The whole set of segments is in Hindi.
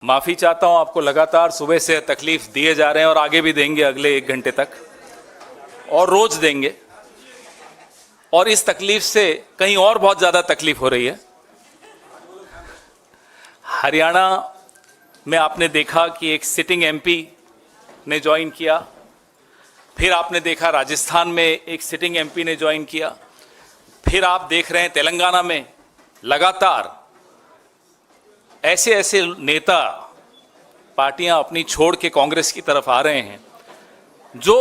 माफ़ी चाहता हूं, आपको लगातार सुबह से तकलीफ दिए जा रहे हैं और आगे भी देंगे अगले 1 घंटे तक और रोज देंगे। और इस तकलीफ से कहीं और बहुत ज़्यादा तकलीफ हो रही है। हरियाणा में आपने देखा कि एक सिटिंग एमपी ने ज्वाइन किया, फिर आपने देखा राजस्थान में एक सिटिंग एमपी ने ज्वाइन किया, फिर आप देख रहे हैं तेलंगाना में लगातार ऐसे ऐसे नेता पार्टियां अपनी छोड़ के कांग्रेस की तरफ आ रहे हैं जो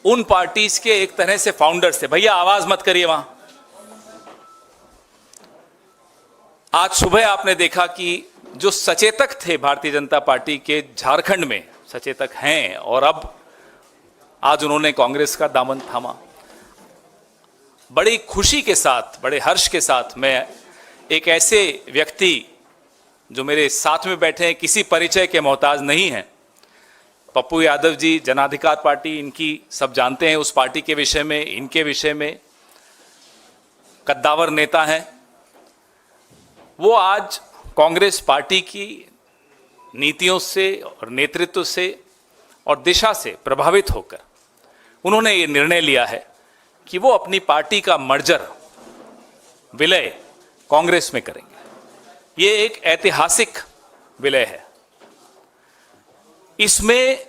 उन पार्टीज के एक तरह से फाउंडर्स थे। भैया आवाज मत करिए वहां। आज सुबह आपने देखा कि जो सचेतक थे भारतीय जनता पार्टी के, झारखंड में सचेतक हैं और अब आज उन्होंने कांग्रेस का दामन थामा। बड़ी खुशी के साथ, बड़े हर्ष के साथ मैं एक ऐसे व्यक्ति जो मेरे साथ में बैठे हैं, किसी परिचय के मोहताज नहीं हैं, पप्पू यादव जी, जन अधिकार पार्टी, इनकी सब जानते हैं, उस पार्टी के विषय में, इनके विषय में, कद्दावर नेता हैं। वो आज कांग्रेस पार्टी की नीतियों से और नेतृत्व से और दिशा से प्रभावित होकर उन्होंने ये निर्णय लिया है कि वो अपनी पार्टी का मर्जर, विलय कांग्रेस में करेंगे। ये एक ऐतिहासिक विलय है। इसमें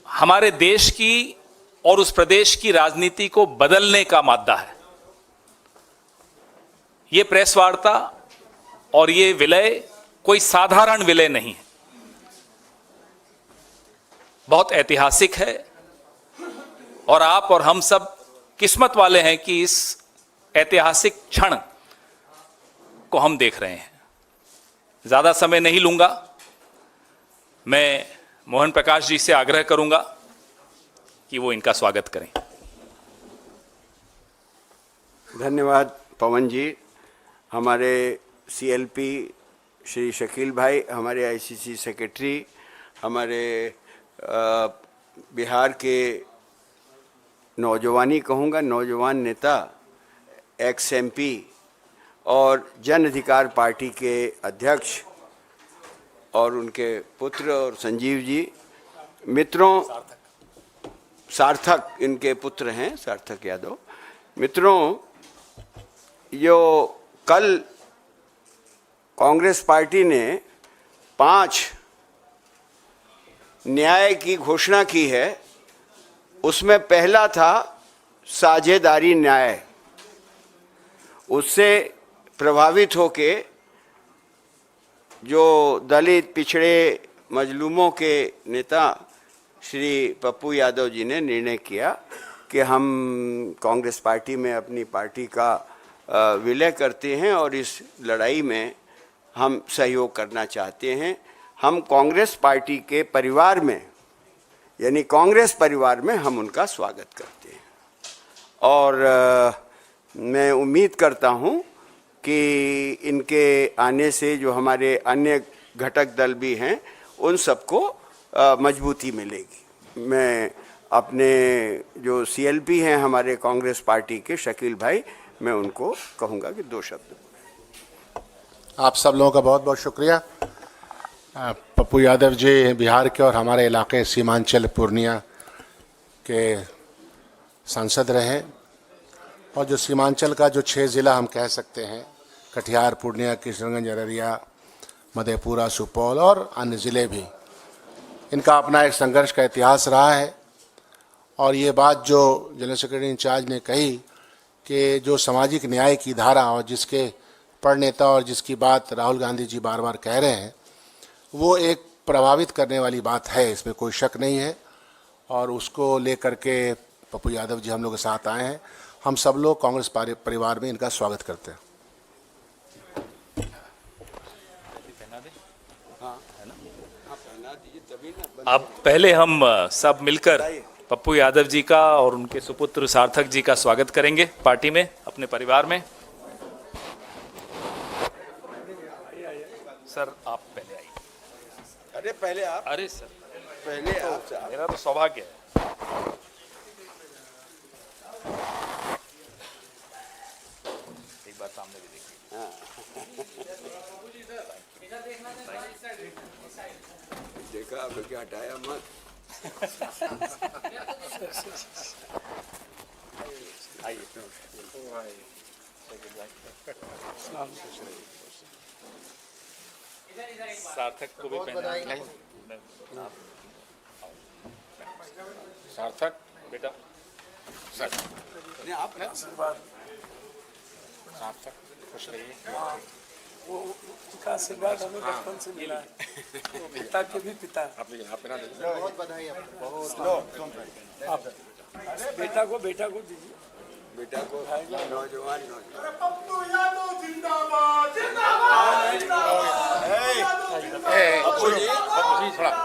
हमारे देश की और उस प्रदेश की राजनीति को बदलने का मादा है। ये प्रेस वार्ता और ये विलय कोई साधारण विलय नहीं है, बहुत ऐतिहासिक है। और आप और हम सब किस्मत वाले हैं कि इस ऐतिहासिक क्षण को हम देख रहे हैं। ज्यादा समय नहीं लूंगा। मैं मोहन प्रकाश जी से आग्रह करूंगा कि वो इनका स्वागत करें। धन्यवाद पवन जी। हमारे सीएलपी श्री शकील भाई, हमारे आईसीसी सेक्रेटरी, हमारे बिहार के नौजवानी कहूँगा, नौजवान नेता, एक्स एमपी और जन अधिकार पार्टी के अध्यक्ष और उनके पुत्र और संजीव जी, मित्रों, सार्थक इनके पुत्र हैं, सार्थक यादव। मित्रों, जो कल कांग्रेस पार्टी ने 5 न्याय की घोषणा की है, उसमें पहला था साझेदारी न्याय। उससे प्रभावित होके जो दलित, पिछड़े, मजलूमों के नेता श्री पप्पू यादव जी ने निर्णय किया कि हम कांग्रेस पार्टी में अपनी पार्टी का विलय करते हैं और इस लड़ाई में हम सहयोग करना चाहते हैं। हम कांग्रेस पार्टी के परिवार में, यानी कांग्रेस परिवार में, हम उनका स्वागत करते हैं। और मैं उम्मीद करता हूं कि इनके आने से जो हमारे अन्य घटक दल भी हैं, उन सबको मजबूती मिलेगी। मैं अपने जो सीएलपी हैं हमारे कांग्रेस पार्टी के, शकील भाई, मैं उनको कहूँगा कि 2 शब्द। आप सब लोगों का बहुत बहुत शुक्रिया। पप्पू यादव जी बिहार के और हमारे इलाके सीमांचल पूर्णिया के सांसद रहे, और जो सीमांचल का जो 6 ज़िला हम कह सकते हैं, कटिहार, पूर्णिया, किशनगंज, अररिया, मधेपुरा, सुपौल और अन्य ज़िले भी, इनका अपना एक संघर्ष का इतिहास रहा है। और ये बात जो जनरल सेक्रेटरी इंचार्ज ने कही कि जो सामाजिक न्याय की धारा और जिसके प्रणेता और जिसकी बात राहुल गांधी जी बार बार कह रहे हैं, वो एक प्रभावित करने वाली बात है, इसमें कोई शक नहीं है। और उसको लेकर के पप्पू यादव जी हम लोग के साथ आए हैं। हम सब लोग कांग्रेस परिवार में इनका स्वागत करते हैं। अब पहले हम सब मिलकर पप्पू यादव जी का और उनके सुपुत्र सार्थक जी का स्वागत करेंगे पार्टी में, अपने परिवार में। सर आप पहले आइए। अरे पहले आप। अरे सर पहले आप। मेरा तो सौभाग्य है। एक बार सामने भी देखिए। इसका अब हटाया मत। सार्थक को भी पहना। सार्थक बेटा नहीं, आप सार्थक खुश रहिए। वो उनका आशीर्वाद हमें बचपन से मिला है, वो पिता के भी पिता। आप बिना बहुत बधाई आपको, आप बेटा को दीजिए। बेटा को नौजवान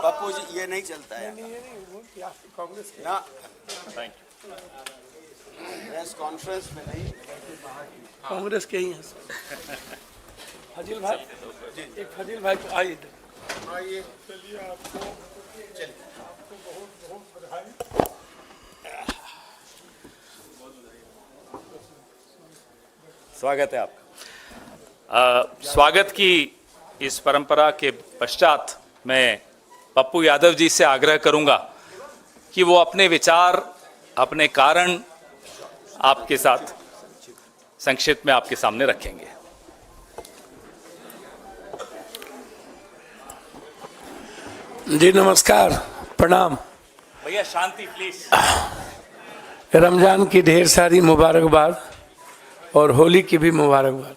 पप्पू जी ये नहीं चलता है कांग्रेस के ना, थैंक प्रेस कॉन्फ्रेंस में नहीं। कांग्रेस के ही हैं सर। फजील भाई, एक फजील भाई को आइए इधर। आइए। चलिए आपको बहुत बहुत बधाई। स्वागत है आपका। स्वागत की इस परंपरा के पश्चात मैं पप्पू यादव जी से आग्रह करूंगा कि वो अपने विचार, अपने कारण आपके साथ संक्षिप्त में आपके सामने रखेंगे। जी नमस्कार, प्रणाम। भैया शांति प्लीज। रमजान की ढेर सारी मुबारकबाद और होली की भी मुबारकबाद।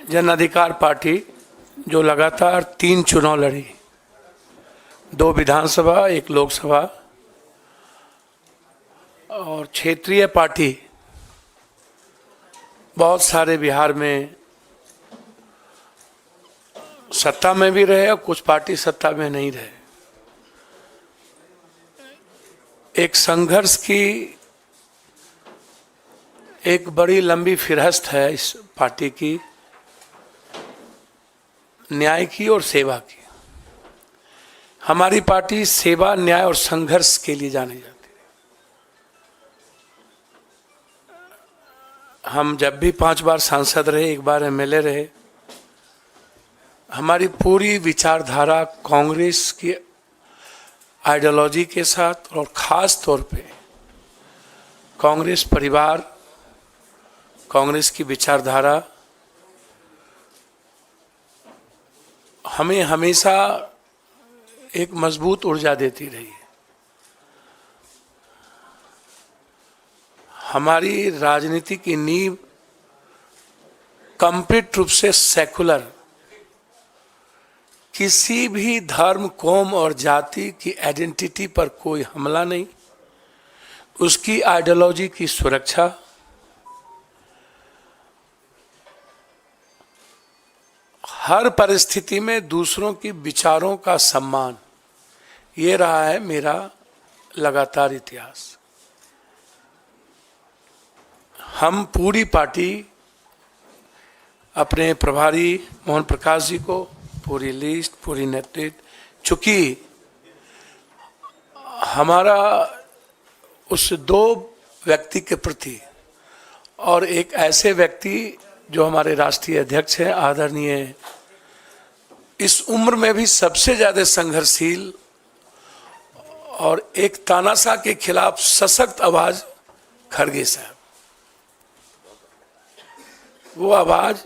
जन अधिकार पार्टी जो लगातार 3 चुनाव लड़ी, 2 विधानसभा 1 लोकसभा, और क्षेत्रीय पार्टी बहुत सारे बिहार में सत्ता में भी रहे और कुछ पार्टी सत्ता में नहीं रहे। एक संघर्ष की एक बड़ी लंबी फिरहस्त है इस पार्टी की, न्याय की और सेवा की। हमारी पार्टी सेवा, न्याय और संघर्ष के लिए जानी जाती है। हम जब भी 5 बार सांसद रहे, 1 बार एमएलए रहे, हमारी पूरी विचारधारा कांग्रेस की आइडियोलॉजी के साथ और ख़ास तौर पे कांग्रेस परिवार, कांग्रेस की विचारधारा हमें हमेशा एक मजबूत ऊर्जा देती रही है। हमारी राजनीति की नींव कंप्लीट रूप से सेकुलर, किसी भी धर्म, कौम और जाति की आइडेंटिटी पर कोई हमला नहीं, उसकी आइडियोलॉजी की सुरक्षा, हर परिस्थिति में दूसरों की विचारों का सम्मान, ये रहा है मेरा लगातार इतिहास। हम पूरी पार्टी अपने प्रभारी मोहन प्रकाश जी को, पूरी लिस्ट, पूरी नेतृत्व, चूंकि हमारा उस 2 व्यक्ति के प्रति और एक ऐसे व्यक्ति जो हमारे राष्ट्रीय अध्यक्ष हैं, आदरणीय, इस उम्र में भी सबसे ज्यादा संघर्षशील और एक तानाशाह के खिलाफ सशक्त आवाज खड़गे साहब। वो आवाज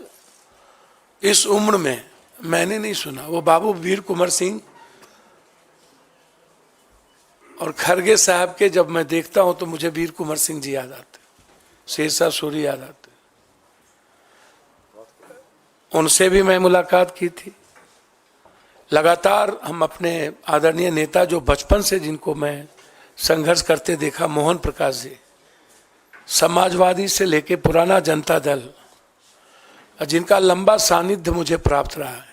इस उम्र में मैंने नहीं सुना। वो बाबू वीर कुंवर सिंह और खड़गे साहब के जब मैं देखता हूं तो मुझे वीर कुंवर सिंह जी याद आते, शेरशाह सूरी याद आते। उनसे भी मैं मुलाकात की थी। लगातार हम अपने आदरणीय नेता जो बचपन से जिनको मैं संघर्ष करते देखा, मोहन प्रकाश जी, समाजवादी से लेके पुराना जनता दल, जिनका लंबा सानिध्य मुझे प्राप्त रहा है।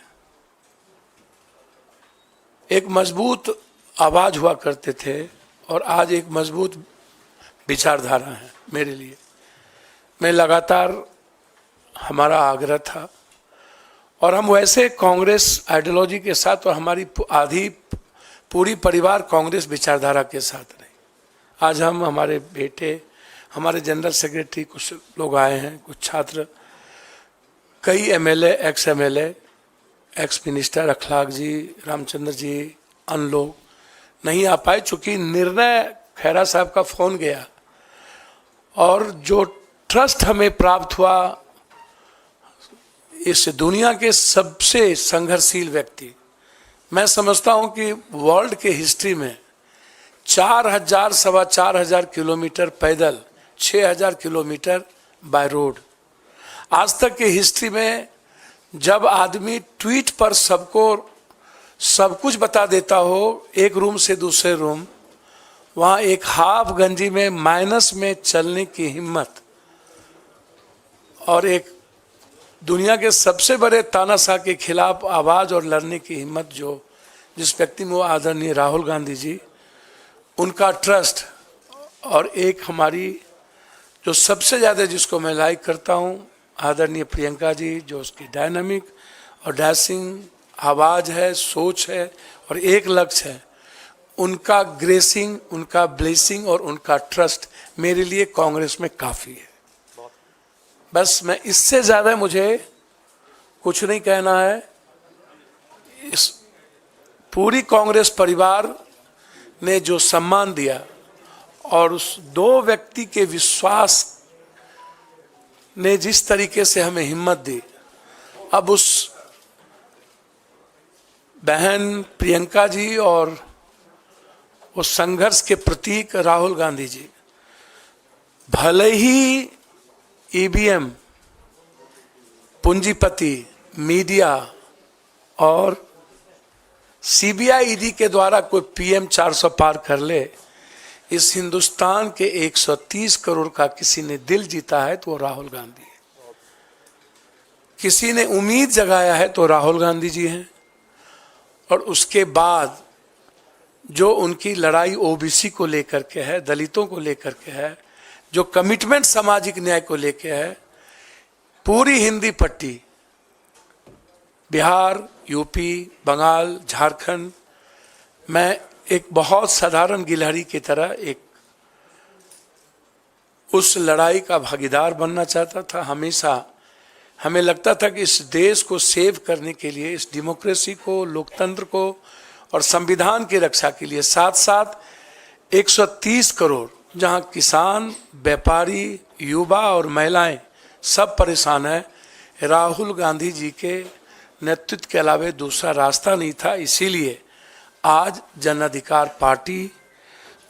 एक मजबूत आवाज हुआ करते थे और आज एक मजबूत विचारधारा है मेरे लिए। मैं लगातार, हमारा आग्रह था और हम वैसे कांग्रेस आइडियोलॉजी के साथ और हमारी आधी पूरी परिवार कांग्रेस विचारधारा के साथ रहे। आज हम, हमारे बेटे, हमारे जनरल सेक्रेटरी, कुछ लोग आए हैं, कुछ छात्र कई MLA, ex MLA, ex minister अखलाक जी, रामचंद्र जी, अन्य लोग नहीं आ पाए, चूंकि निर्णय खैरा साहब का फोन गया और जो ट्रस्ट हमें प्राप्त हुआ इस दुनिया के सबसे संघर्षशील व्यक्ति, मैं समझता हूं कि वर्ल्ड के हिस्ट्री में 4,000 सवा 4,000 किलोमीटर पैदल, 6,000 किलोमीटर बाय रोड, आज तक के हिस्ट्री में जब आदमी ट्वीट पर सबको सब कुछ बता देता हो, एक रूम से दूसरे रूम, वहाँ एक हाफ गंजी में माइनस में चलने की हिम्मत और एक दुनिया के सबसे बड़े तानाशाह के खिलाफ आवाज और लड़ने की हिम्मत जो जिस व्यक्ति में, वो आदरणीय राहुल गांधी जी, उनका ट्रस्ट, और एक हमारी जो सबसे ज़्यादा जिसको मैं लाइक करता हूँ, आदरणीय प्रियंका जी, जो उसकी डायनामिक और डैशिंग आवाज़ है, सोच है और एक लक्ष्य है, उनका ग्रेसिंग, उनका ब्लेसिंग और उनका ट्रस्ट मेरे लिए कांग्रेस में काफ़ी है। बस मैं इससे ज़्यादा मुझे कुछ नहीं कहना है। इस पूरी कांग्रेस परिवार ने जो सम्मान दिया और उस दो व्यक्ति के विश्वास ने जिस तरीके से हमें हिम्मत दी, अब उस बहन प्रियंका जी और उस संघर्ष के प्रतीक राहुल गांधी जी, भले ही ईवीएम, पूंजीपति, मीडिया और सीबीआई ईडी के द्वारा कोई पीएम 400 पार कर ले, इस हिंदुस्तान के 130 करोड़ का किसी ने दिल जीता है तो वो राहुल गांधी है। किसी ने उम्मीद जगाया है तो राहुल गांधी जी हैं। और उसके बाद जो उनकी लड़ाई ओबीसी को लेकर के है, दलितों को लेकर के है, जो कमिटमेंट सामाजिक न्याय को लेकर है, पूरी हिंदी पट्टी, बिहार, यूपी, बंगाल, झारखंड, मैं एक बहुत साधारण गिलहरी की तरह एक उस लड़ाई का भागीदार बनना चाहता था। हमेशा हमें लगता था कि इस देश को सेव करने के लिए, इस डेमोक्रेसी को, लोकतंत्र को और संविधान की रक्षा के लिए, साथ साथ 130 करोड़ जहां किसान, व्यापारी, युवा और महिलाएं सब परेशान है, राहुल गांधी जी के नेतृत्व के अलावा दूसरा रास्ता नहीं था। इसीलिए आज जन अधिकार पार्टी,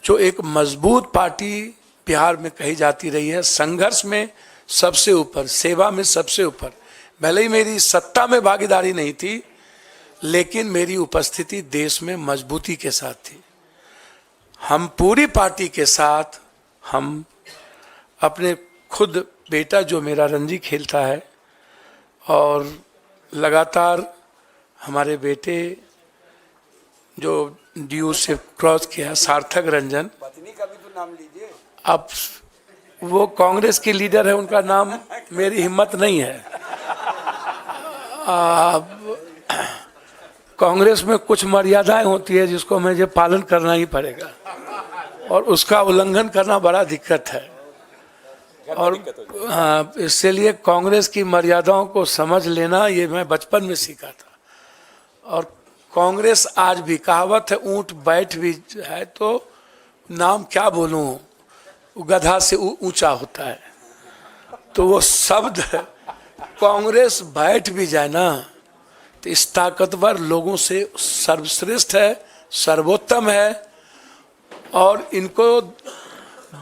जो एक मजबूत पार्टी बिहार में कही जाती रही है, संघर्ष में सबसे ऊपर, सेवा में सबसे ऊपर, भले ही मेरी सत्ता में भागीदारी नहीं थी, लेकिन मेरी उपस्थिति देश में मजबूती के साथ थी। हम पूरी पार्टी के साथ, हम अपने खुद बेटा जो मेरा रणजी खेलता है और लगातार हमारे बेटे जो डीयू से क्रॉस किया, सार्थक रंजन, पत्नी का भी तो नाम लीजिए। अब वो कांग्रेस की लीडर है, उनका नाम मेरी हिम्मत नहीं है। कांग्रेस में कुछ मर्यादाएं होती है जिसको मुझे पालन करना ही पड़ेगा और उसका उल्लंघन करना बड़ा दिक्कत है। और हाँ, इसलिए कांग्रेस की मर्यादाओं को समझ लेना ये मैं बचपन में सीखा था। और कांग्रेस आज भी, कहावत है, ऊंट बैठ भी है तो नाम क्या बोलूं, गधा से ऊंचा होता है, तो वो शब्द कांग्रेस बैठ भी जाए ना तो इस ताकतवर लोगों से सर्वश्रेष्ठ है, सर्वोत्तम है। और इनको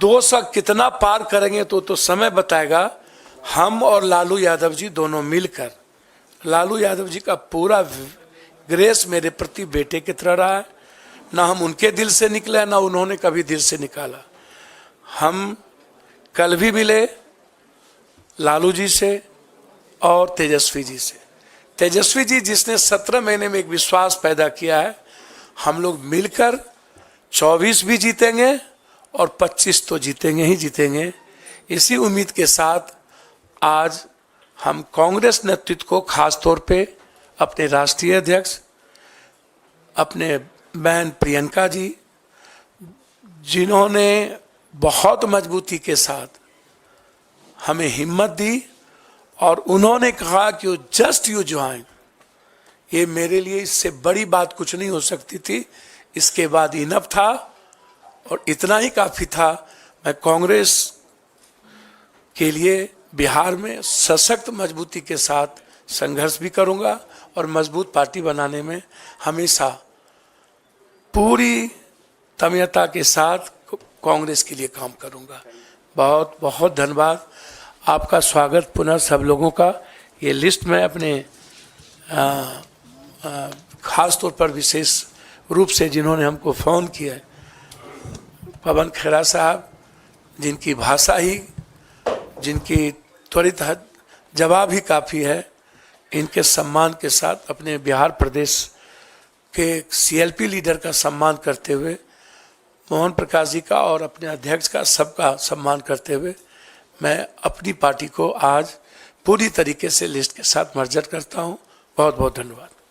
200 कितना पार करेंगे तो समय बताएगा। हम और लालू यादव जी दोनों मिलकर, लालू यादव जी का पूरा ग्रेस मेरे प्रति बेटे की तरह रहा है, ना हम उनके दिल से निकले ना उन्होंने कभी दिल से निकाला। हम कल भी मिले लालू जी से और तेजस्वी जी से। तेजस्वी जी जिसने 17 महीने में एक विश्वास पैदा किया है, हम लोग मिलकर 24 भी जीतेंगे और 25 तो जीतेंगे ही जीतेंगे। इसी उम्मीद के साथ आज हम कांग्रेस नेतृत्व को, खास तौर पे अपने राष्ट्रीय अध्यक्ष, अपने बहन प्रियंका जी, जिन्होंने बहुत मजबूती के साथ हमें हिम्मत दी और उन्होंने कहा कि जस्ट यू ज्वाइन, ये मेरे लिए इससे बड़ी बात कुछ नहीं हो सकती थी। इसके बाद इनफ था और इतना ही काफ़ी था। मैं कांग्रेस के लिए बिहार में सशक्त मजबूती के साथ संघर्ष भी करूंगा और मजबूत पार्टी बनाने में हमेशा पूरी तन्मयता के साथ कांग्रेस के लिए काम करूंगा। बहुत बहुत धन्यवाद, आपका स्वागत पुनः सब लोगों का। ये लिस्ट में अपने खास तौर पर विशेष रूप से जिन्होंने हमको फ़ोन किया, पवन खेरा साहब, जिनकी भाषा ही, जिनकी त्वरित जवाब ही काफ़ी है, इनके सम्मान के साथ अपने बिहार प्रदेश के सीएलपी लीडर का सम्मान करते हुए, मोहन प्रकाश जी का और अपने अध्यक्ष का सबका सम्मान करते हुए, मैं अपनी पार्टी को आज पूरी तरीके से लिस्ट के साथ मर्जर करता हूं। बहुत बहुत धन्यवाद।